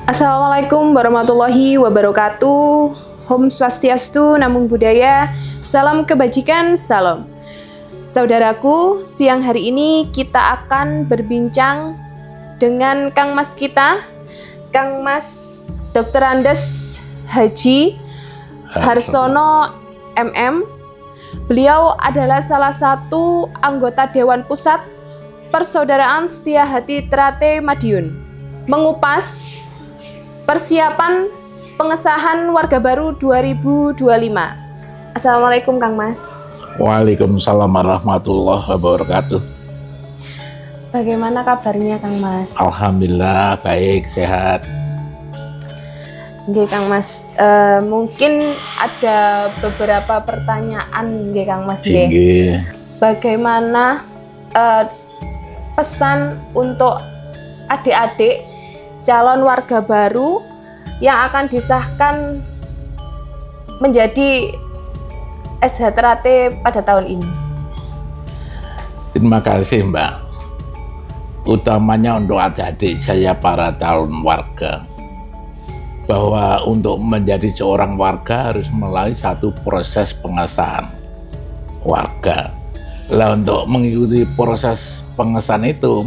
Assalamualaikum warahmatullahi wabarakatuh. Om Swastiastu, Namo Buddhaya, salam kebajikan, salam. Saudaraku, siang hari ini kita akan berbincang dengan Kang Mas kita, Kang Mas Dr. Andes Haji Harsono MM. Beliau adalah salah satu anggota Dewan Pusat Persaudaraan Setia Hati Trate Madiun. Mengupas persiapan pengesahan Warga Baru 2025. Assalamualaikum Kang Mas. Waalaikumsalam warahmatullahi wabarakatuh. Bagaimana kabarnya Kang Mas? Alhamdulillah baik, sehat. Nggih Kang Mas, mungkin ada beberapa pertanyaan nggih Kang Mas nggih. Bagaimana pesan untuk adik-adik calon warga baru yang akan disahkan menjadi SH Trate pada tahun ini? Terima kasih Mbak. Utamanya untuk adik-adik saya para calon warga, bahwa untuk menjadi seorang warga harus melalui satu proses pengesahan warga. Lah untuk mengikuti proses pengesahan itu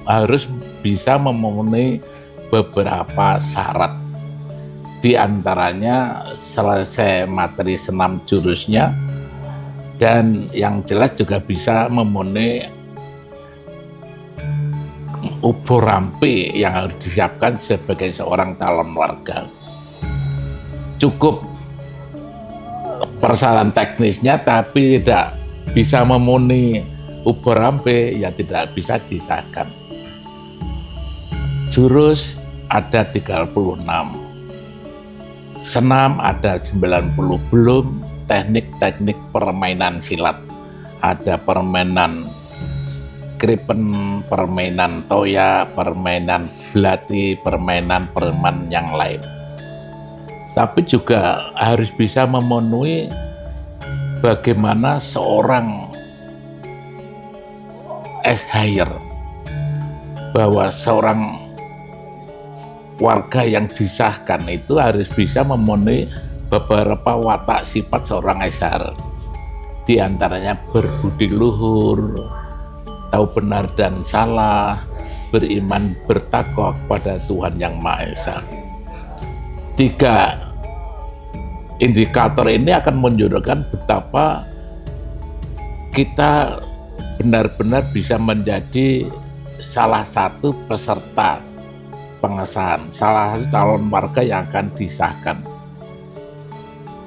harus bisa memenuhi beberapa syarat. Di antaranya selesai materi senam jurusnya, dan yang jelas juga bisa memenuhi ubur rampe yang harus disiapkan sebagai seorang calon warga. Cukup persyaratan teknisnya tapi tidak bisa memenuhi ubur rampe, ya tidak bisa disahkan. Jurus ada 36, senam ada 90, belum teknik-teknik permainan silat. Ada permainan kripen, permainan toya, permainan belati, permainan yang lain. Tapi juga harus bisa memenuhi bagaimana seorang SHR, bahwa seorang warga yang disahkan itu harus bisa memenuhi beberapa watak sifat seorang SHR. Di antaranya berbudi luhur, tahu benar dan salah, beriman bertakwa kepada Tuhan Yang Maha Esa. 3 indikator ini akan menunjukkan betapa kita benar-benar bisa menjadi salah satu peserta pengesahan, salah satu calon warga yang akan disahkan.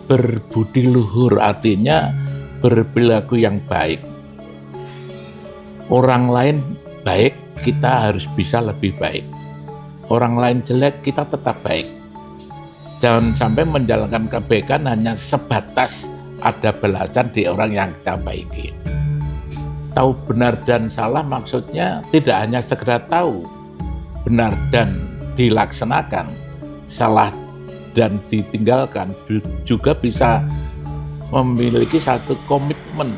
Berbudi luhur artinya berperilaku yang baik. Orang lain baik, kita harus bisa lebih baik. Orang lain jelek, kita tetap baik. Jangan sampai menjalankan kebaikan hanya sebatas ada belasan di orang yang kita baiki. Tahu benar dan salah maksudnya tidak hanya sekedar tahu benar dan dilaksanakan, salah dan ditinggalkan, juga bisa memiliki satu komitmen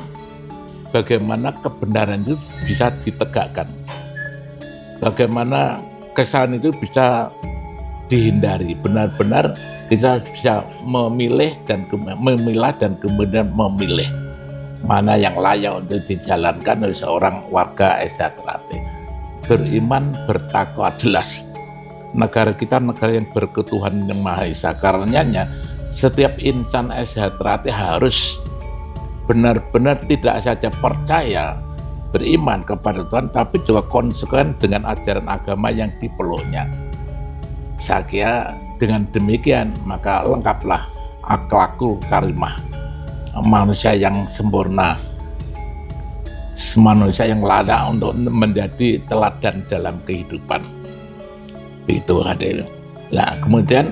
bagaimana kebenaran itu bisa ditegakkan, bagaimana kesalahan itu bisa dihindari. Benar-benar kita bisa memilah dan kemudian memilih mana yang layak untuk dijalankan oleh seorang warga SH Trate. Beriman, bertakwa, jelas negara kita negara yang berketuhanan yang Maha Esa. Karenanya setiap insan SH Trate harus benar-benar tidak saja percaya, beriman kepada Tuhan, tapi juga konsekuen dengan ajaran agama yang dipeluknya. Saya kira dengan demikian maka lengkaplah akhlakul karimah, manusia yang sempurna, manusia yang layak untuk menjadi teladan dalam kehidupan. Itu hadir. Nah, kemudian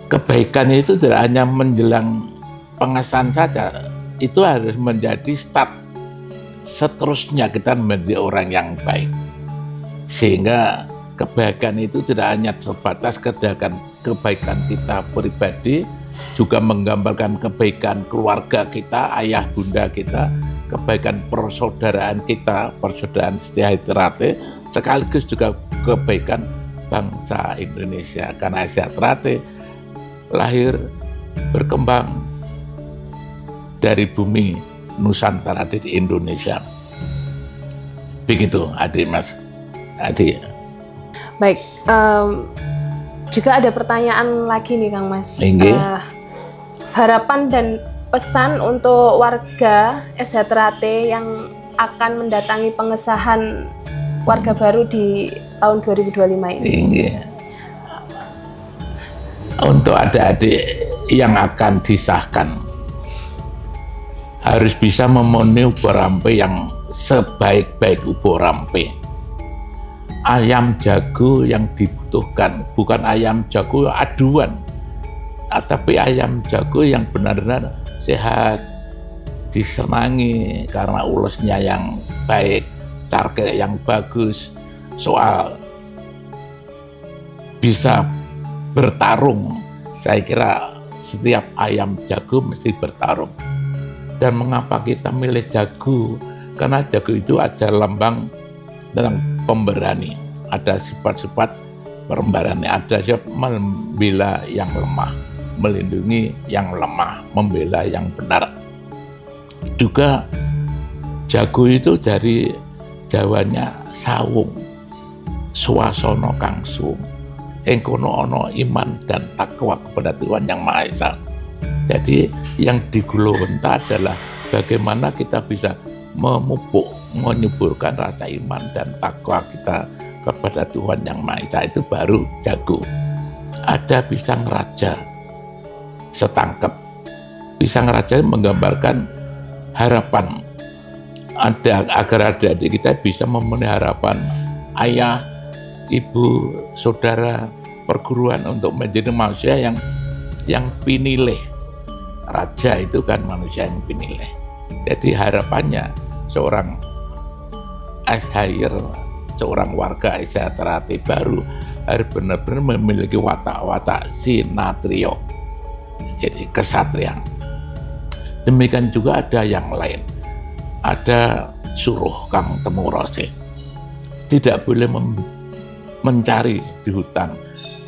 kebaikan itu tidak hanya menjelang pengesahan saja, itu harus menjadi start seterusnya kita menjadi orang yang baik, sehingga kebaikan itu tidak hanya terbatas kebaikan kita pribadi, juga menggambarkan kebaikan keluarga kita, ayah bunda kita, kebaikan persaudaraan kita, persaudaraan Setia Hati Trate, sekaligus juga kebaikan bangsa Indonesia. Karena Asiaterate lahir berkembang dari bumi Nusantara di Indonesia. Begitu adik Mas Adi. Baik, juga ada pertanyaan lagi nih Kang Mas. Harapan dan pesan untuk warga Asiaterate yang akan mendatangi pengesahan warga baru di tahun 2025 ini. Untuk adik-adik yang akan disahkan harus bisa memenuhi ubo rampe yang sebaik-baik ubo rampe. Ayam jago yang dibutuhkan bukan ayam jago aduan, tapi ayam jago yang benar-benar sehat, disenangi karena ulusnya yang baik, carke yang bagus, soal bisa bertarung. Saya kira setiap ayam jago mesti bertarung. Dan mengapa kita milih jago? Karena jago itu ada lambang tentang pemberani, ada sifat-sifat pemberani, ada sifat membela yang lemah, melindungi yang lemah, membela yang benar. Juga jago itu dari Jawanya sawung, swasana kang suwung. Ing kono ana iman dan takwa kepada Tuhan Yang Maha Esa. Jadi yang digulawenta adalah bagaimana kita bisa memupuk, menyuburkan rasa iman dan takwa kita kepada Tuhan Yang Maha Esa, itu baru jago. Ada pisang raja setangkep. Pisang raja menggambarkan harapan. Agar adik-adik kita bisa memenuhi harapan ayah, ibu, saudara, perguruan untuk menjadi manusia yang pinilih. Raja itu kan manusia yang pinilih. Jadi harapannya seorang ashair, seorang warga Asiaterate baru harus benar-benar memiliki watak-watak sinatrio, jadi kesatriaan. Demikian juga ada yang lain. Ada suruh kang temu rose, tidak boleh mencari di hutan,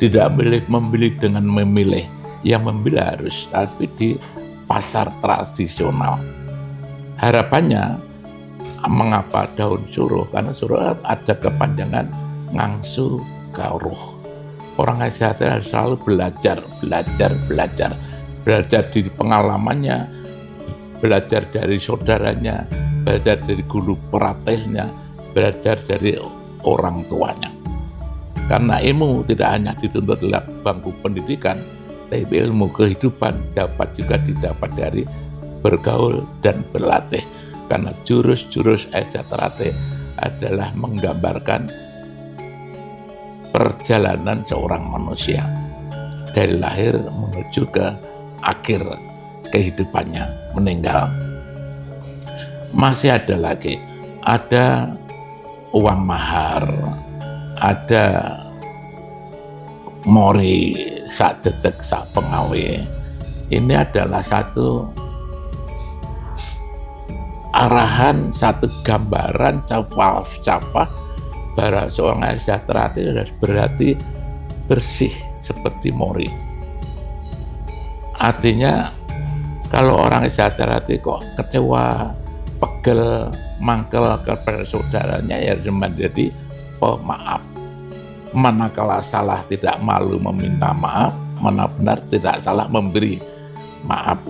tidak boleh membeli dengan memilih. Yang membeli harus, tapi di pasar tradisional. Harapannya, mengapa daun suruh? Karena suruh ada kepanjangan ngangsu gauruh. Orang Asiaterate harus selalu belajar di pengalamannya, belajar dari saudaranya, belajar dari guru pelatihnya, belajar dari orang tuanya. Karena ilmu tidak hanya dituntut dalam bangku pendidikan, tapi ilmu kehidupan dapat juga didapat dari bergaul dan berlatih. Karena jurus-jurus Asiaterate adalah menggambarkan perjalanan seorang manusia dari lahir menuju ke akhir kehidupannya, meninggal. Masih ada lagi, ada uang mahar, ada mori sak detek sak pengawe. Ini adalah satu arahan, satu gambaran falsafah bahwa seorang Asiaterate harus berarti bersih seperti mori. Artinya kalau orang Asiaterate kok kecewa, pegel, mangkel kepada saudaranya, ya harus menjadi pemaaf. Manakala salah tidak malu meminta maaf, mana benar tidak salah memberi maaf.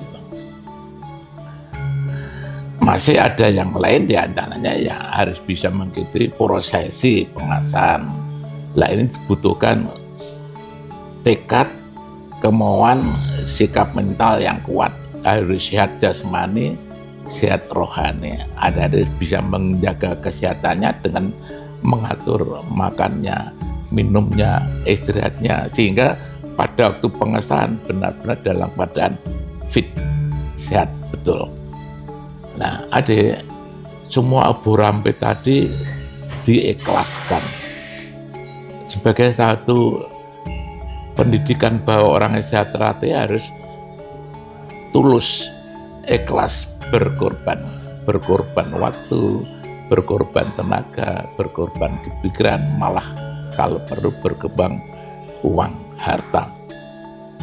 Masih ada yang lain, diantaranya yang harus bisa mengikuti prosesi pengasahan. Lah ini dibutuhkan tekad, kemauan, sikap mental yang kuat. Harus sehat jasmani, sehat rohani. Ada bisa menjaga kesehatannya dengan mengatur makannya, minumnya, istirahatnya, sehingga pada waktu pengesahan benar-benar dalam keadaan fit, sehat betul. Nah, adik, semua ubo rampe tadi diikhlaskan sebagai satu pendidikan bahwa orang Asiaterate harus tulus, ikhlas berkorban waktu, berkorban tenaga, berkorban pikiran, malah kalau perlu berkembang uang, harta.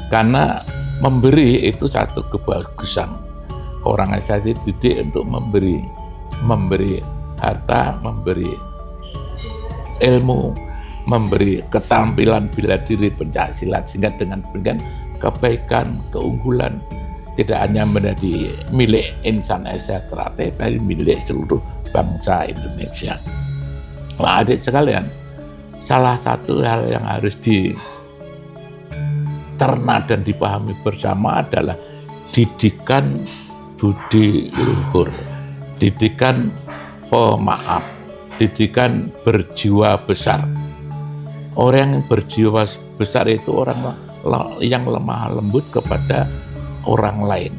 Karena memberi itu satu kebagusan. Orang saya dididik untuk memberi harta, memberi ilmu, memberi keterampilan bela diri, pencaksilat, sehingga dengan demikian kebaikan, keunggulan tidak hanya menjadi milik insan sejahtera, tapi milik seluruh bangsa Indonesia. Nah, adik sekalian, salah satu hal yang harus dicerna dan dipahami bersama adalah didikan budi luhur, didikan pemaaf, didikan berjiwa besar. Orang yang berjiwa besar itu orang yang lemah lembut kepada orang lain,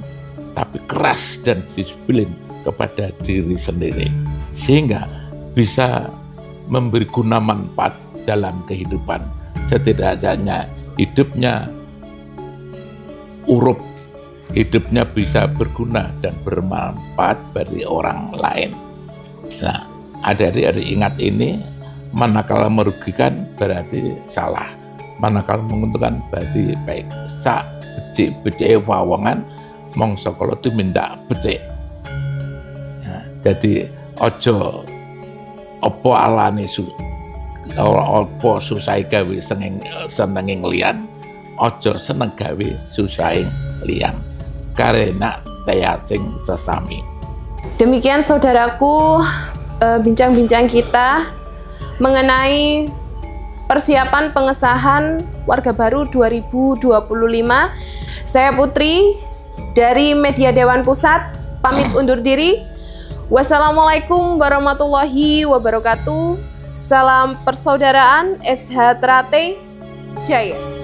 tapi keras dan disiplin kepada diri sendiri, sehingga bisa memberi guna manfaat dalam kehidupan. Setidaknya hidupnya urup, hidupnya bisa berguna dan bermanfaat bagi orang lain. Nah, adik-adik ingat ini, manakala merugikan berarti salah, manakala menguntungkan berarti baik. Sak becik wawangan mongso kalau itu minta becik. Ya, jadi ojo opo alane opo susah gawe senenging liyan, ojo seneng gawe susah liyan, karena teyasing sesami. Demikian saudaraku, bincang-bincang kita mengenai persiapan pengesahan Warga Baru 2025. Saya Putri dari Media Dewan Pusat pamit undur diri. Wassalamualaikum warahmatullahi wabarakatuh. Salam persaudaraan, SH Trate Jaya.